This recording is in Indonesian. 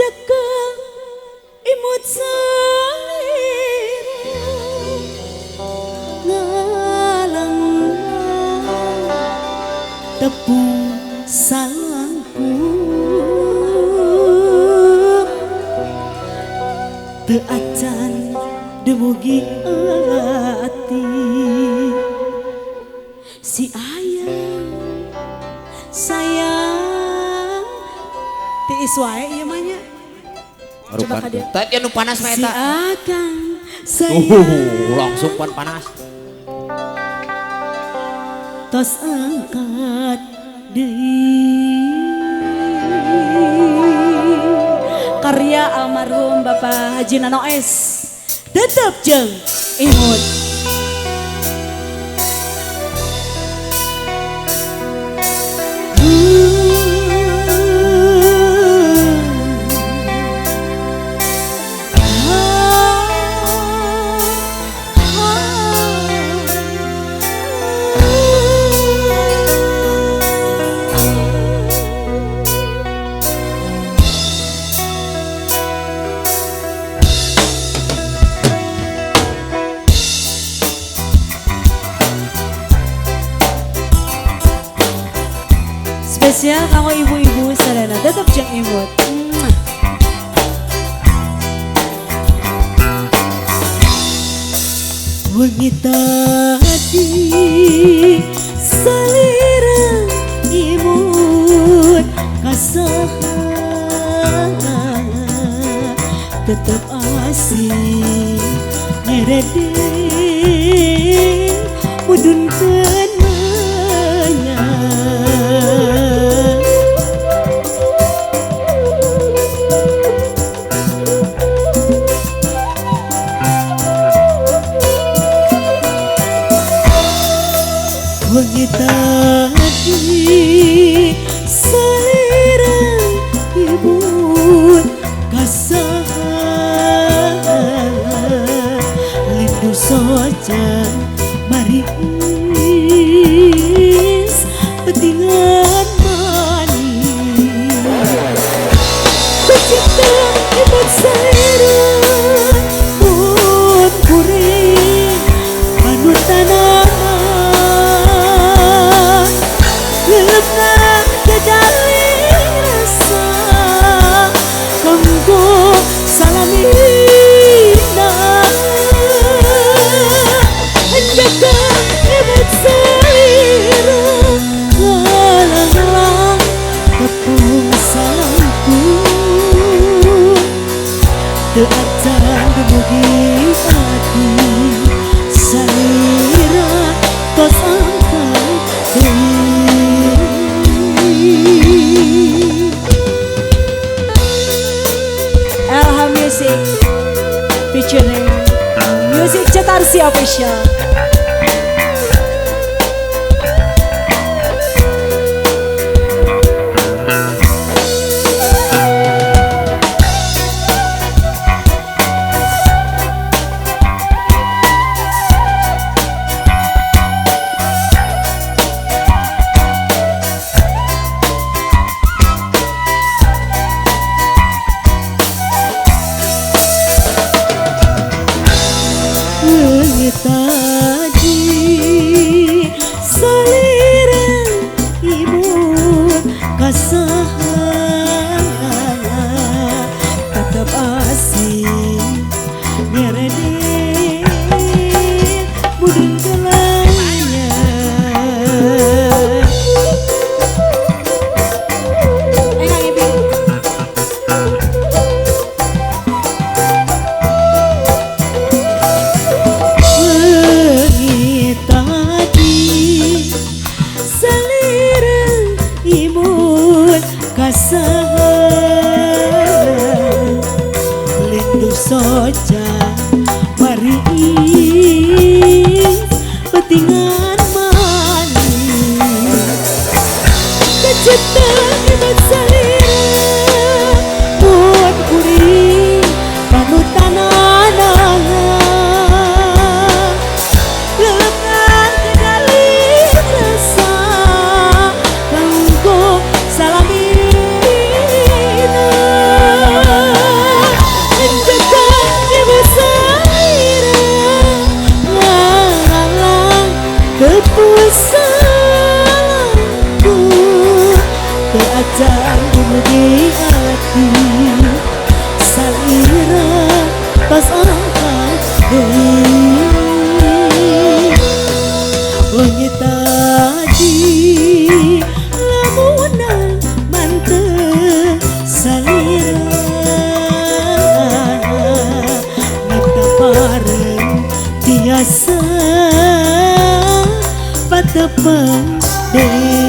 Dekel imut salira ngalang tepung salangku teu acan demugi ati si ayah sayang tiis wae ieu mah nya. Coba ka dia. Tadi anu panas mah eta. Si akan sayang. Langsung panas. Tos angkat deui. Karya almarhum Bapak Haji Nanoes. Tetep jeung imut. Spesial kanggo ibu-ibu sadana tetep jeung imut. Wengi tadi salira imut kasaha tetep asih ngeredeng mudunkeun wengi tadi salira imut kasaha lindu soja maris petingan manis pecinta imut salira pun kuring panutanah salamina jaga imut salira ngalang-ngalang tepung salangku teu acan dumugi ati salira tos angkat Elham Music featuring Music Cetarsi Official. Wengi tadi salira imut kasaha tetep asih ngeredeng mudun kelanya kasaha lindu soja maris petingan manis kecinta imut salira pun kuring panutanana lelekan kendali rasa kanggo salamina Jangan di hati salira tos angkat wengi tadi lamunan mantep salira minta bareng tiasa patepang deh